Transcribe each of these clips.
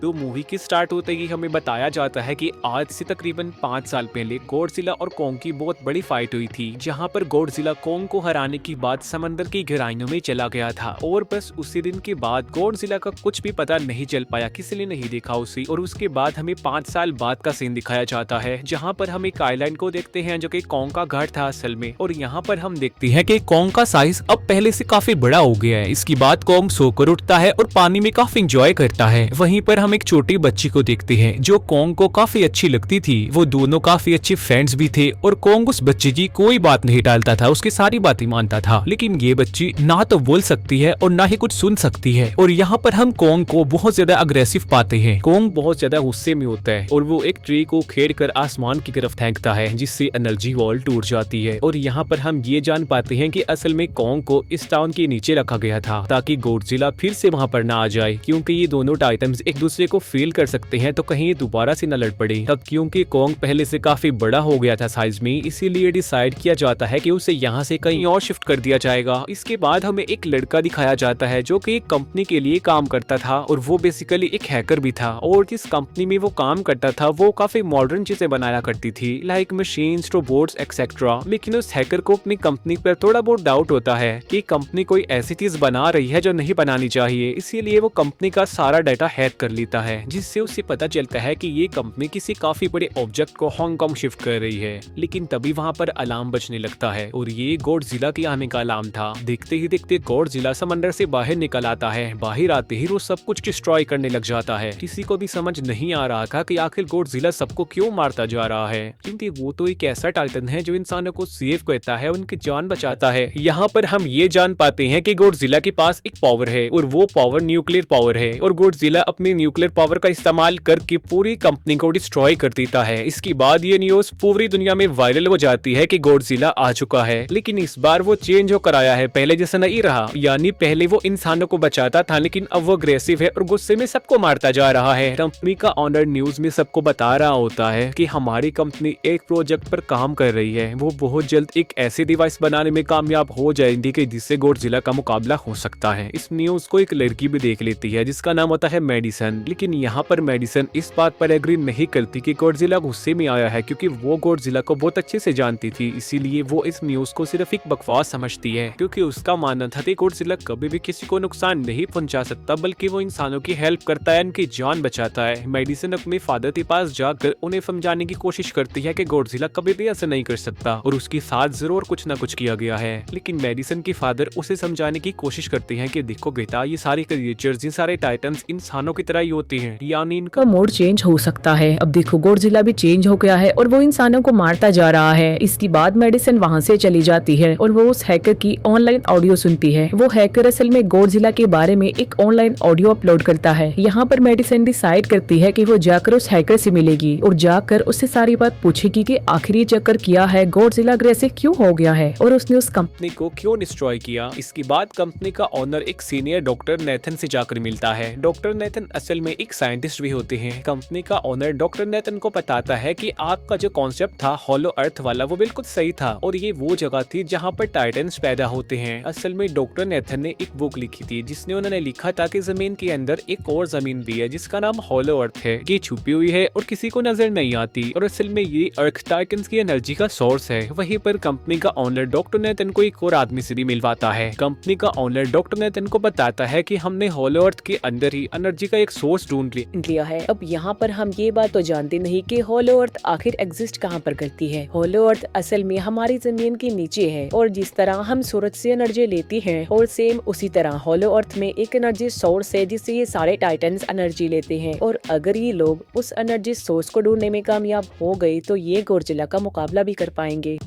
तो मूवी के स्टार्ट होते ही हमें बताया जाता है कि आज से तकरीबन 5 साल पहले गॉडजिला और कोंग की बहुत बड़ी फाइट हुई थी, जहां पर गॉडजिला कोंग को हराने के बाद समंदर की गहराइयों में चला गया था और बस उसी दिन के बाद गॉडजिला का कुछ भी पता नहीं चल पाया, किसी ने नहीं देखा उसे। और उसके बाद हमें 5 साल बाद का सीन दिखाया जाता है, जहाँ पर हम एक आइलैंड को देखते हैं जो कि कोंग का घर था असल में। और यहाँ पर हम देखते हैं कि कोंग का साइज अब पहले से काफी बड़ा हो गया है। इसके बाद कोंग सोकर उठता है और पानी में काफी इंजॉय करता है। वहीं पर हम एक छोटी बच्ची को देखते हैं जो कोंग को काफी अच्छी लगती थी। वो दोनों काफी अच्छे फ्रेंड्स भी थे और कोंग उस बच्ची की कोई बात नहीं टालता था, उसकी सारी बातें मानता था। लेकिन ये बच्ची ना तो बोल सकती है और ना ही कुछ सुन सकती है। और यहाँ पर हम कोंग को बहुत ज्यादा अग्रेसिव पाते हैं। कोंग बहुत ज्यादा गुस्से में होता है और वो एक ट्री को खेड़ कर आसमान की तरफ फेंकता है, जिससे एनर्जी वॉल टूट जाती है। और यहाँ पर हम ये जान पाते हैं कि असल में कोंग को इस टाउन के नीचे रखा गया था ताकि गॉडजिला फिर से वहाँ पर ना आ जाए, क्योंकि ये दोनों टाइटन्स एक दूसरे को फील कर सकते हैं, तो कहीं ये दोबारा से न लड़ पड़े। तब क्योंकि कोंग पहले से काफी बड़ा हो गया था साइज में, इसीलिए डिसाइड किया जाता है कि उसे यहाँ से कहीं और शिफ्ट कर दिया जाएगा। इसके बाद हमें एक लड़का दिखाया जाता है जो कि एक कंपनी के लिए काम करता था और वो बेसिकली एक हैकर भी था। और जिस कंपनी में वो काम करता था वो काफी मॉडर्न चीजें बनाया करती थी, लाइक मशीन्स, रोबोट्स एक्सेट्रा। लेकिन उस हैकर को अपनी कंपनी पर थोड़ा बहुत डाउट होता है कि कंपनी कोई ऐसी चीज बना रही है जो नहीं बनानी चाहिए, इसीलिए वो कंपनी का सारा डाटा हैक कर लेता है, जिससे उसे पता चलता है कि ये कंपनी किसी काफी बड़े ऑब्जेक्ट को हांगकांग शिफ्ट कर रही है। लेकिन तभी वहाँ पर अलार्म बजने लगता है और ये गॉडजिला के आने का अलार्म था। देखते ही देखते गॉडजिला समंदर से बाहर निकल आता है। बाहर आते ही वो सब कुछ डिस्ट्रॉय करने लग जाता है। किसी को भी समझ नहीं आ रहा था कि आखिर गॉडजिला सबको क्यों मारता जा रहा है, क्योंकि वो तो एक ऐसा टाइटन है जो इंसानों को सेव करता है, उनकी जान बचाता है। यहाँ पर हम ये जान पाते हैं कि गॉडजिला के पास एक पावर है और वो पावर न्यूक्लियर पावर है। और गॉडजिला अपनी न्यूक्लियर पावर का इस्तेमाल करके पूरी कंपनी को डिस्ट्रॉय कर देता है। इसके बाद ये न्यूज पूरी दुनिया में वायरल हो जाती है कि गॉडजिला आ चुका है, लेकिन इस बार वो चेंज होकर आया है, पहले जैसा नहीं रहा। यानी पहले वो इंसानों को बचाता था, लेकिन अब वो अग्रेसिव है और गुस्से में सबको मारता जा रहा है। कंपनी का ऑनर न्यूज में सबको बता रहा होता है कि हमारी कंपनी एक प्रोजेक्ट पर काम कर रही है, वो बहुत जल्द एक ऐसी डिवाइस बनाने में कामयाब हो जाएंगी कि जिससे गॉडजिला का मुकाबला हो सकता है। इस न्यूज को एक लड़की भी देख लेती है जिसका नाम होता है मेडिसन। लेकिन यहाँ पर मेडिसन इस बात पर एग्री नहीं करती कि गॉडजिला गुस्से में आया है, क्योंकि वो गॉडजिला को बहुत अच्छे से जानती थी। इसीलिए वो इस न्यूज को सिर्फ एक बकवास समझती है, क्योंकि उसका मानना था कि गॉडजिला कभी भी किसी को नुकसान नहीं पहुंचा सकता, बल्कि वो इंसानों की हेल्प करता है, उनकी जान बचाता है। मेडिसन अपने फादर के पास जाकर उन्हें समझाने की कोशिश करती है कि गॉडजिला कभी भी ऐसा नहीं कर सकता और उसके साथ जरूर कुछ न कुछ किया गया है। लेकिन मेडिसन के फादर उसे समझाने की कोशिश करते हैं कि देखो बेटा, ये सारे क्रिएचर्स, ये सारे टाइटन्स इंसानों की तरह ही होते हैं, यानी इनका मोड चेंज हो सकता है। अब देखो गॉडजिला भी चेंज हो गया है और वो इंसानों को मारता जा रहा है। इसके बाद मेडिसिन वहाँ से चली जाती है और वो उस हैकर की ऑनलाइन ऑडियो सुनती है। वो हैकर असल में गॉडजिला के बारे में एक ऑनलाइन ऑडियो अपलोड करता है। यहाँ पर मेडिसिन डिसाइड करती है कि वो जाकर उस हैकर से मिलेगी और जाकर उससे सारी बात पूछेगी कि आखिर ये चक्कर किया है, गॉडजिला अग्रेसिव क्यों हो गया है और उसने उस कंपनी को क्यों डिस्ट्रॉय किया। इसके बाद कंपनी का ऑनर एक सीनियर डॉक्टर नेथन से जाकर मिलता है। डॉक्टर नेथन असल में एक साइंटिस्ट भी होते हैं। कंपनी का ऑनर डॉक्टर नेथन को बताता है कि आपका जो कॉन्सेप्ट था हॉलो अर्थ वाला, वो बिल्कुल सही था और ये वो जगह थी जहाँ पर टाइटन्स पैदा होते हैं। असल में डॉक्टर नेथन ने एक बुक लिखी थी जिसने उन्होंने लिखा था कि जमीन के अंदर एक और जमीन भी है जिसका नाम हॉलो अर्थ है। ये छुपी हुई है और किसी को नजर नहीं आती और असल में ये अर्थ टाइटन्स की एनर्जी का सोर्स है। वहीं पर कंपनी का ऑनर डॉक्टर नेथन को एक और आदमी से भी मिलवाता है। कंपनी का ऑनर डॉक्टर नेथन को बताता है कि हमने हॉलो अर्थ के अंदर ही एनर्जी का एक सोर्स ढूंढ लिया है। अब यहाँ पर हम ये बात तो जानते नहीं कि हॉलो अर्थ आखिर एग्जिस्ट कहाँ पर करती है। हॉलो अर्थ असल में हमारी जमीन के नीचे है और जिस तरह हम सूरज से एनर्जी लेती हैं और सेम उसी तरह हॉलो अर्थ में एक एनर्जी सोर्स है जिससे ये सारे टाइटन्स एनर्जी लेते हैं। और अगर ये लोग उस एनर्जी सोर्स को ढूंढने में कामयाब हो गए तो ये गॉडजिला का मुकाबला भी कर पाएंगे।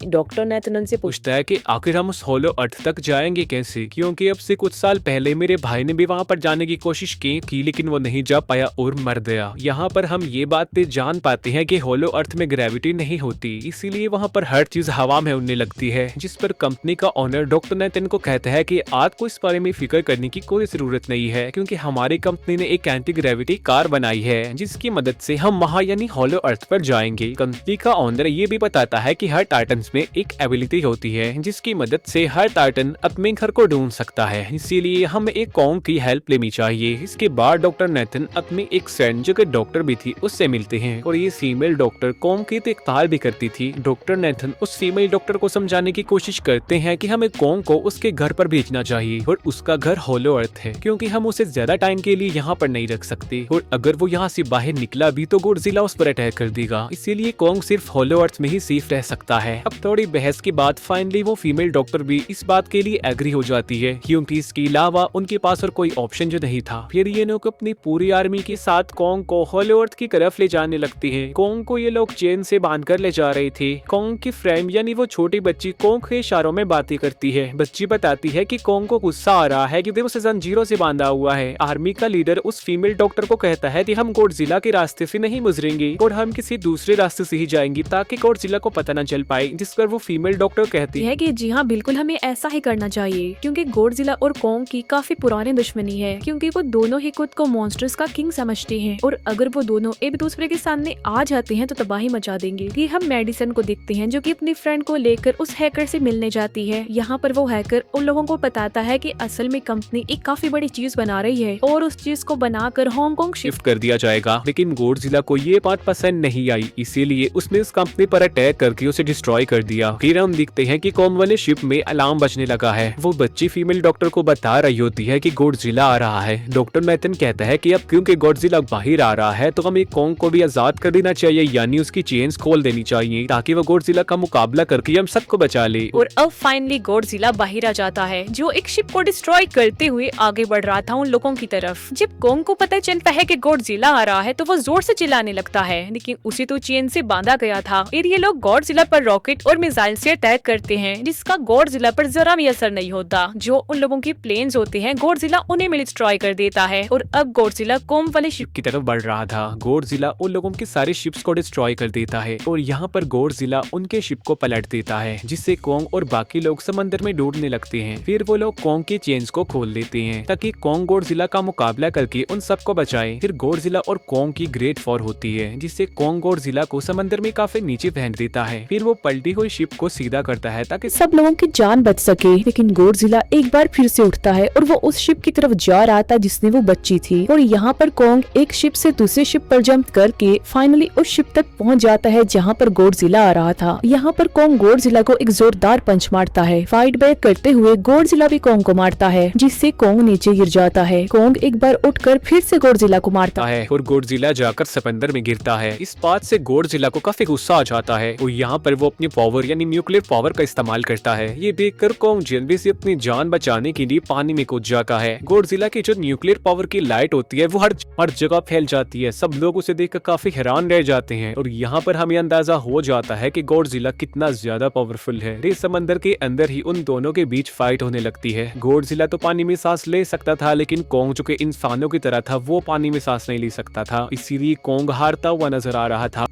डॉक्टर नेथन से पूछता है कि आखिर हम उस हॉलो अर्थ तक जाएंगे कैसे, क्योंकि अब से कुछ साल पहले मेरे भाई ने भी वहां पर जाने की कोशिश की लेकिन वो नहीं जा पाया और मर गया। यहाँ पर हम ये बात जान पाते हैं कि हॉलो अर्थ में ग्रेविटी नहीं होती, इसीलिए वहाँ पर हर चीज हवा में उड़ने लगती है। जिस पर कंपनी का ऑनर डॉक्टर नेथन को कहता है कि आपको इस बारे में फिक्र करने की कोई जरूरत नहीं है, क्योंकि हमारी कंपनी ने एक एंटी ग्रेविटी कार बनाई है जिसकी मदद से हम वहाँ यानी हॉलो अर्थ पर जाएंगे। कंपनी का ऑनर ये भी बताता है कि हर टाइटन टाइटन्स में एक एबिलिटी होती है जिसकी मदद से हर टाइटन अपने घर को ढूंढ सकता है, इसीलिए हमें एक कॉन्ग की हेल्प लेनी चाहिए। इसके बाद डॉक्टर नेथन अपने एक फ्रेंड जो कि डॉक्टर भी थी उससे मिलते हैं और ये फीमेल डॉक्टर कॉन्ग की देखभाल भी करती थी। डॉक्टर नेथन उस फीमेल डॉक्टर को समझाने की कोशिश करते हैं कि हमें कॉन्ग को उसके घर पर भेजना चाहिए और उसका घर होलो अर्थ है क्योंकि हम उसे ज्यादा टाइम के लिए यहाँ पर नहीं रख सकते और अगर वो यहाँ से बाहर निकला भी तो गॉडजिला उस पर अटैक कर देगा, इसीलिए कॉन्ग सिर्फ होलो अर्थ में ही सेफ रह सकता है। अब थोड़ी बहस के बाद फाइनली वो फीमेल डॉक्टर भी इस बात के लिए एग्री हो जाती है क्योंकि इसके अलावा उनके पास और कोई ऑप्शन जो नहीं था। फिर ये लोग अपनी पूरी आर्मी के साथ कॉन्ग को होलो अर्थ की तरफ ले जाने लगते हैं। कॉन्ग को ये लोग चेन से बांध कर ले जा रहे थे। कॉन्ग की फ्रेंड यानी वो छोटी बच्ची कॉन्ग के इशारों में बातें करती है। बच्ची बताती है कि कॉन्ग को गुस्सा आ रहा है क्योंकि वो जंजीरों से बांधा हुआ है। आर्मी का लीडर उस फीमेल डॉक्टर को कहता है कि हम गॉडजिला के रास्ते से नहीं गुजरेंगे और हम किसी दूसरे रास्ते से ही जाएंगे ताकि गॉडजिला को पता न चल पाए, जिस पर वो फीमेल डॉक्टर कहती है कि जी हाँ बिल्कुल हमें ऐसा ही करना चाहिए क्योंकि गॉडजिला और कॉन्ग की काफी पुरानी दुश्मनी है क्योंकि वो दोनों ही खुद को मॉन्स्टर्स का किंग समझते हैं और अगर वो दोनों एक दूसरे के सामने आ जाते हैं तो तबाही मचा देंगे। कि हम मेडिसन को देखते हैं जो कि अपनी फ्रेंड को लेकर उस हैकर से मिलने जाती है। यहाँ पर वो हैकर उन लोगों को बताता है कि असल में कंपनी एक काफी बड़ी चीज बना रही है और उस चीज को बनाकर हांगकांग शिफ्ट कर दिया जाएगा, लेकिन गॉडजिला को ये बात पसंद नहीं आई, इसीलिए उसने उस कंपनी पर अटैक करके उसे डिस्ट्रॉय कर दिया। फिर हम देखते हैं कि कॉन्ग वाले शिप में अलार्म बजने लगा है। वो बच्ची फीमेल डॉक्टर को बता रही होती है कि गॉडजिला आ रहा है। डॉक्टर नेथन कहता है कि अब क्योंकि गॉडजिला बाहर आ रहा है तो हमें कॉन्ग को भी आजाद कर देना चाहिए, यानी उसकी चेन्स खोल देनी चाहिए ताकि वो गॉडजिला का मुकाबला करके हम सबको बचा ले। और अब फाइनली गॉडजिला बाहर आ जाता है जो एक शिप को डिस्ट्रॉय करते हुए आगे बढ़ रहा था उन लोगों की तरफ। जब कॉन्ग को पता चलता है कि गॉडजिला आ रहा है तो वो जोर से चिल्लाने लगता है, लेकिन उसे तो चेन से बांधा गया था। फिर ये लोग गॉडजिला पर रॉकेट और मिसाइल से अटैक करते हैं जिसका गॉडजिला पर जरा भी असर नहीं होता। जो उन लोगों के प्लेन्स होते हैं गॉडजिला उन्हें भी डिस्ट्रॉय कर देता है और अब गॉडजिला कॉन्ग वाले शिप की तरफ बढ़ रहा था। गॉडजिला उन लोगों के सारे शिप्स को डिस्ट्रॉय कर देता है और यहाँ पर गॉडजिला उनके शिप को पलट देता है जिससे कॉन्ग और बाकी लोग समंदर में डूबने लगते हैं। फिर वो लोग कॉन्ग के चेन्स को खोल देते हैं ताकि कॉन्ग गॉडजिला का मुकाबला करके उन सबको बचाए। फिर गॉडजिला और कॉन्ग की ग्रेट वॉर होती है जिससे कॉन्ग गॉडजिला को समंदर में काफी नीचे फेंक देता है। फिर वो पलटी हुई शिप को सीधा करता है ताकि सब लोगों की जान बच सके, लेकिन गॉडजिला एक बार फिर से उठता है और वो उस शिप की तरफ जा रहा था जिसने वो बच्ची थी। और यहाँ पर कॉन्ग एक शिप से दूसरे शिप पर जंप करके फाइनली उस शिप तक पहुँच जाता है जहाँ पर गॉडजिला आ रहा था। यहाँ पर कॉन्ग गॉडजिला को एक जोरदार पंच मारता है। फाइट बैक करते हुए गॉडजिला भी कॉन्ग को मारता है जिससे कॉन्ग नीचे गिर जाता है। कॉन्ग एक बार उठकर फिर से गॉडजिला को मारता है और गॉडजिला जाकर समंदर में गिरता है। इस बात से गॉडजिला को काफी गुस्सा आ जाता है और यहाँ पर वो अपनी पावर यानी न्यूक्लियर पावर का इस्तेमाल करता है। ये देखकर कॉन्ग जल्दी से अपनी जान बचाने के लिए पानी में कूद जाता है। गॉडजिला की जो न्यूक्लियर पावर की लाइट होती है वो हर जगह फैल जाती है। सब लोग उसे देखकर काफी हैरान रह जाते हैं और यहाँ पर हमें अंदाजा हो जाता है कि गॉडजिला कितना ज्यादा पावरफुल है। इस समंदर के अंदर ही उन दोनों के बीच फाइट होने लगती है। गॉडजिला तो पानी में सांस ले सकता था, लेकिन कॉन्ग जो कि इंसानों की तरह था वो पानी में सांस नहीं ले सकता था, इसीलिए कॉन्ग हारता हुआ नजर आ रहा था।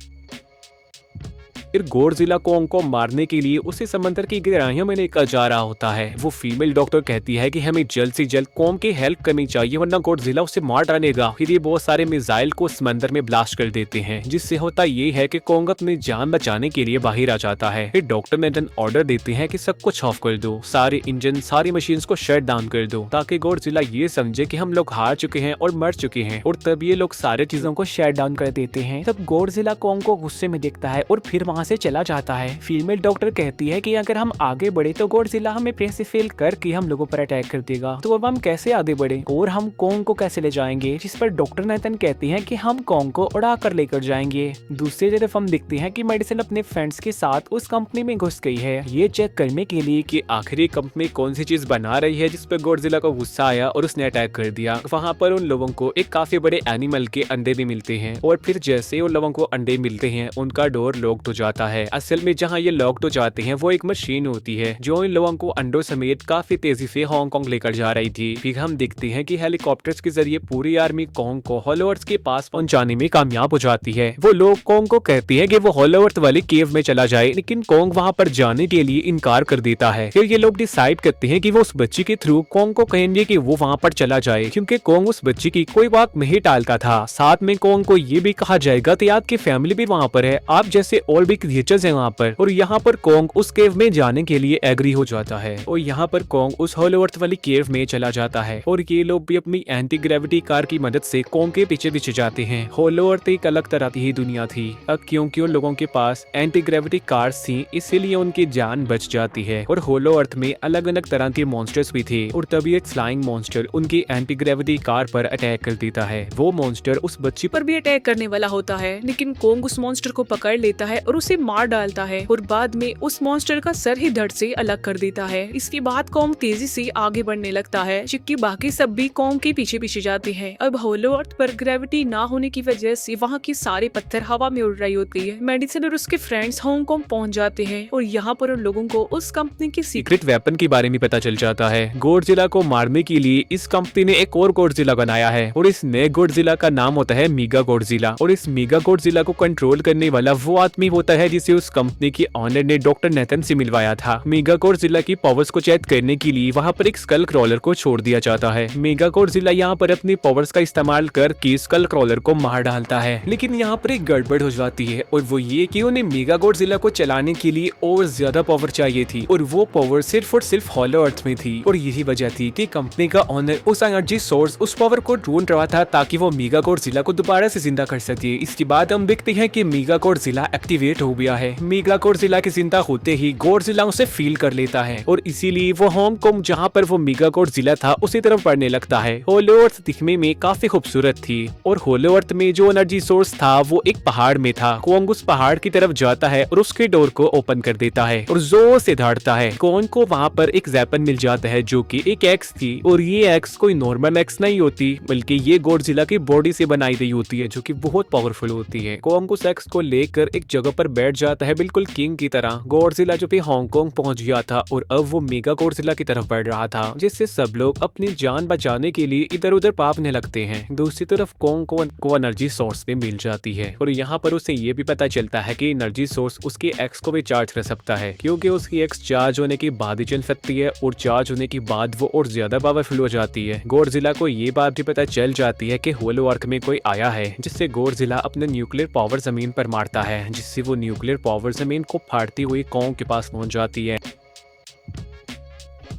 फिर गॉडजिला कॉन्ग को मारने के लिए उसे समंदर की गहराइयों में लेकर जा रहा होता है। वो फीमेल डॉक्टर कहती है कि हमें जल्द से जल्द कॉन्ग की हेल्प करनी चाहिए वरना गॉडजिला उसे मार डालेगा। फिर ये बहुत सारे मिसाइल को समंदर में ब्लास्ट कर देते हैं जिससे होता ये है कि कॉन्ग अपनी जान बचाने के लिए बाहर आ जाता है। फिर डॉक्टर नेथन ऑर्डर देते हैं कि सब कुछ ऑफ कर दो, सारे इंजन सारी मशीन को शट डाउन कर दो ताकि गॉडजिला ये समझे कि हम लोग हार चुके हैं और मर चुके हैं। और तब ये लोग सारे चीजों को शट डाउन कर देते हैं। तब गॉडजिला कॉन्ग को गुस्से में देखता है और फिर वहाँ से चला जाता है। फीमेल डॉक्टर कहती है कि अगर हम आगे बढ़े तो गॉडजिला हमें प्रेस से फेल करके हम लोगों पर अटैक कर देगा, तो अब हम कैसे आगे बढ़े और हम कॉन्ग को कैसे ले जाएंगे। जिस पर डॉक्टर नेथन कहती हैं कि हम कॉन्ग को उड़ा कर लेकर जाएंगे। दूसरी तरफ हम देखते हैं कि मेडिसन अपने फ्रेंड्स के साथ उस कंपनी में घुस गई है ये चेक करने के लिए कि आखिरी कंपनी कौन सी चीज बना रही है, जिस पर गॉडजिला को गुस्सा आया और उसने अटैक कर दिया। वहाँ पर उन लोगों को एक काफी बड़े एनिमल के अंडे भी मिलते हैं और फिर जैसे उन लोगों को अंडे मिलते हैं उनका डोर लॉक्ड हो जाता है। असल में जहाँ ये लॉक्ड हो जाते हैं वो एक मशीन होती है जो इन लोगों को अंडों समेत काफी तेजी से हांगकांग लेकर जा रही थी। फिर हम देखते हैं कि हेलीकॉप्टर्स के जरिए पूरी आर्मी कॉन्ग को होलो अर्थ के पास पहुंचाने में कामयाब हो जाती है। वो लोग कॉन्ग को कहते हैं कि वो होलो अर्थ वाले केव में चला जाए, लेकिन कॉन्ग वहां पर जाने के लिए इनकार कर देता है। फिर ये लोग डिसाइड करते हैं कि वो उस बच्ची के थ्रू कॉन्ग को कहेंगे कि वो वहां पर चला जाए, क्योंकि कॉन्ग उस बच्ची की कोई बात नहीं टालता था। साथ में कॉन्ग को ये भी कहा जाएगा कि आपकी फैमिली भी वहाँ पर है, आप जैसे और भी काफी क्रिएचर्स हैं वहाँ पर, और यहाँ पर कोंग उस केव में जाने के लिए एग्री हो जाता है और यहाँ पर कोंग उस होलो अर्थ वाली केव में चला जाता है और ये लोग भी अपनी एंटी ग्रेविटी कार की मदद से कोंग के पीछे पीछे जाते हैं। होलो अर्थ एक अलग तरह की ही दुनिया थी। अब क्योंकि उन लोगों के पास एंटी ग्रेविटी कार्स थी इसीलिए उनकी जान बच जाती है। और होलो अर्थ में अलग अलग तरह के मॉन्स्टर्स भी थे और तभी एक फ्लाइंग मॉन्स्टर उनकी एंटी ग्रेविटी कार पर अटैक कर देता है। वो मॉन्स्टर उस बच्ची पर भी अटैक करने वाला होता है, लेकिन कोंग उस मॉन्स्टर को पकड़ लेता है और उसे मार डालता है और बाद में उस मॉन्स्टर का सर ही धड़ से अलग कर देता है। इसके बाद कोंग तेजी से आगे बढ़ने लगता है, जबकि बाकी सब भी कोंग के पीछे पीछे जाते हैं। अब होलो अर्थ पर ग्रेविटी ना होने की वजह से वहाँ के सारे पत्थर हवा में उड़ रही होती है। मेडिसन और उसके फ्रेंड्स हांगकांग पहुँच जाते हैं और यहाँ पर उन लोगों को उस कंपनी की सीक्रेट वेपन के बारे में पता चल जाता है। गॉडजिला को मारने के लिए इस कंपनी ने एक और गॉडजिला बनाया है और इस नए गॉडजिला का नाम होता है मेगा गॉडजिला। और इस मेगा गॉडजिला को कंट्रोल करने वाला वो आदमी होता है जिसे उस कंपनी की ऑनर ने डॉक्टर नेथन से मिलवाया था। मेगा गॉडजिला की पावर्स को चेक करने के लिए वहाँ पर एक स्कल क्रॉलर को छोड़ दिया जाता है। मेगा गॉडजिला यहाँ पर अपनी पावर्स का इस्तेमाल करके स्कल क्रॉलर को मार डालता है, लेकिन यहाँ पर एक गड़बड़ हो जाती है और वो ये कि उन्हें मेगा गॉडजिला को चलाने के लिए और ज्यादा पावर चाहिए थी और वो पावर सिर्फ और सिर्फ होलो अर्थ में थी। और यही वजह थी कि कंपनी का ऑनर उस एनर्जी सोर्स उस पावर को ढूंढ रहा था ताकि वो मेगा गॉडजिला को दोबारा से जिंदा कर सके। इसके बाद हम देखते हैं कि मेगा गॉडजिला एक्टिवेट हो गया है। मेगा गॉडजिला के जिंदा होते ही गॉडजिला उसे फील कर लेता है और इसीलिए वो हांगकांग जहाँ पर वो मेगा गॉडजिला था उसी तरफ बढ़ने लगता है। होलो अर्थ दिखने में काफी खूबसूरत थी और होलो अर्थ में जो एनर्जी सोर्स था वो एक पहाड़ में था। कोंग उस पहाड़ की तरफ जाता है और उसके डोर को ओपन कर देता है और जोर से दौड़ता है। कोंग को वहाँ पर एक वेपन मिल जाता है जो कि एक एक्स थी और ये एक्स कोई नॉर्मल एक्स नहीं होती बल्कि ये गॉडजिला की बॉडी से बनाई गई होती है जो कि बहुत पावरफुल होती है। कोंग उस एक्स को लेकर एक जगह पर बैठ जाता है बिल्कुल किंग की तरह। गॉडजिला जो भी हांगकांग पहुंच गया था और अब वो मेगा गॉडजिला की तरफ बढ़ रहा था, जिससे सब लोग अपनी जान बचाने के लिए इधर उधर भागने लगते हैं। दूसरी तरफ कोंग को एनर्जी सोर्स भी मिल जाती है और यहाँ पर उसे ये भी पता चलता है कि एनर्जी सोर्स उसके एक्स को भी चार्ज कर सकता है, क्योंकि उसकी एक्स चार्ज होने के बाद ही चल सकती है और चार्ज होने के बाद वो और ज्यादा पावरफुल हो जाती है। गॉडजिला को ये बात भी पता चल जाती है कि होलो अर्थ में कोई आया है, जिससे गॉडजिला अपने न्यूक्लियर पावर जमीन पर मारता है, जिससे वो न्यूक्लियर पावर जमीन को फाड़ती हुई कोंग के पास पहुंच जाती है।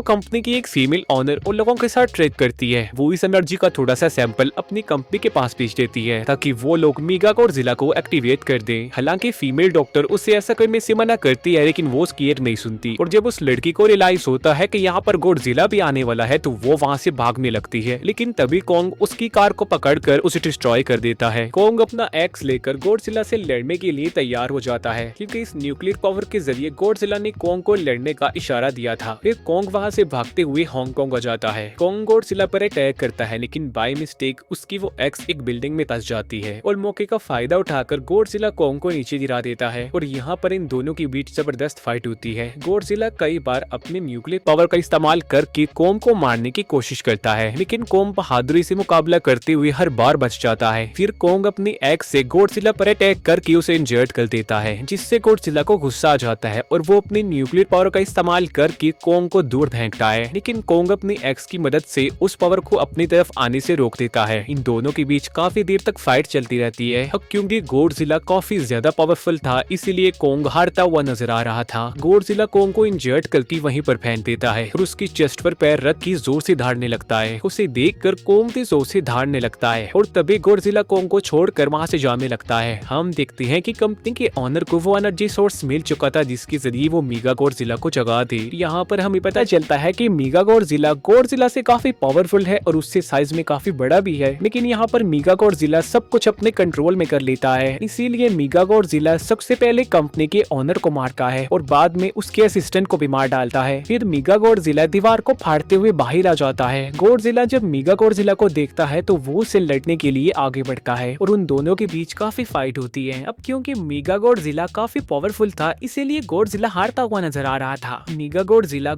कंपनी की एक फीमेल ऑनर उन लोगों के साथ ट्रेड करती है। वो इस एनर्जी का थोड़ा सा सैंपल अपनी कंपनी के पास भेज देती है ताकि वो लोग मेगा गॉडजिला को एक्टिवेट कर दें। हालांकि फीमेल डॉक्टर उसे ऐसा करने से मना करती है, लेकिन वो उसकी एक नहीं सुनती और जब उस लड़की को रियलाइज होता है कि यहाँ पर गॉडजिला भी आने वाला है तो वो वहाँ से भागने लगती है। लेकिन तभी कोंग उसकी कार को पकड़कर उसे डिस्ट्रॉय कर देता है। कोंग अपना एक्स लेकर गॉडजिला से लड़ने के लिए तैयार हो जाता है, क्योंकि इस न्यूक्लियर पावर के जरिए गॉडजिला ने कोंग को लड़ने का इशारा दिया था। फिर कोंग वहाँ से भागते हुए हांगकांग आ जाता है। कोंग गॉडजिला पर अटैक करता है, लेकिन बाय मिस्टेक उसकी वो एक्स एक बिल्डिंग में फंस जाती है और मौके का फायदा उठाकर गॉडजिला कोंग को नीचे गिरा देता है और यहाँ पर इन दोनों के बीच जबरदस्त फाइट होती है। गॉडजिला कई बार अपने न्यूक्लियर पावर का इस्तेमाल करके कोंग को मारने की कोशिश करता है, लेकिन कोंग बहादुरी से मुकाबला करते हुए हर बार बच जाता है। फिर कोंग अपनी एक्स से गॉडजिला पर अटैक करके उसे इंजर्ड कर देता है, जिससे गॉडजिला को गुस्सा आ जाता है और वो अपनी न्यूक्लियर पावर का इस्तेमाल करके कोंग को दूर फेंकता है, लेकिन कोंग अपनी एक्स की मदद से उस पावर को अपनी तरफ आने से रोक देता है। इन दोनों के बीच काफी देर तक फाइट चलती रहती है। अब क्योंकि गॉडजिला काफी ज्यादा पावरफुल था इसीलिए कोंग हारता हुआ नजर आ रहा था। गॉडजिला कोंग को इंजर्ड करके वहीं पर फेंक देता है और उसकी चेस्ट पर पैर रख के जोर से धाड़ने लगता है। उसे देखकर कोंग भी जोर से धाड़ने लगता है और तभी गॉडजिला कोंग को छोड़कर वहां से जाने लगता है। हम देखते हैं कि कंपनी के ऑनर को वो एनर्जी सोर्स मिल चुका था जिसके जरिए वो मेगा गॉडजिला को जगा दे। यहाँ पर हमें पता चलता है कि मेगा गॉडजिला से काफी पावरफुल है और उससे साइज में काफी बड़ा भी है, लेकिन यहाँ पर मेगा गॉडजिला सब कुछ अपने कंट्रोल में कर लेता है। इसीलिए मेगा गॉडजिला सबसे पहले कंपनी के ऑनर को मारता है और बाद में उसके असिस्टेंट को भी मार डालता है। फिर मेगा गॉडजिला दीवार को फाड़ते हुए बाहर आ जाता है। गॉडजिला जब मेगा गॉडजिला को देखता है तो वो उसे लड़ने के लिए आगे बढ़ता है और उन दोनों के बीच काफी फाइट होती है। अब क्योंकि मेगा गॉडजिला काफी पावरफुल था इसीलिए गॉडजिला हारता हुआ नजर आ रहा था। मेगा गॉडजिला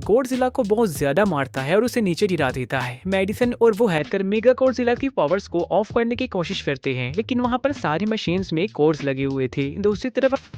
को बहुत ज्यादा मारता है और उसे नीचे गिरा देता है। मेडिसन और वो हैकर मेगा गॉडजिला की पावर्स को ऑफ करने की कोशिश करते हैं, लेकिन वहाँ पर सारी मशीन्स में कोर्स लगे हुए थे। दूसरी तरफ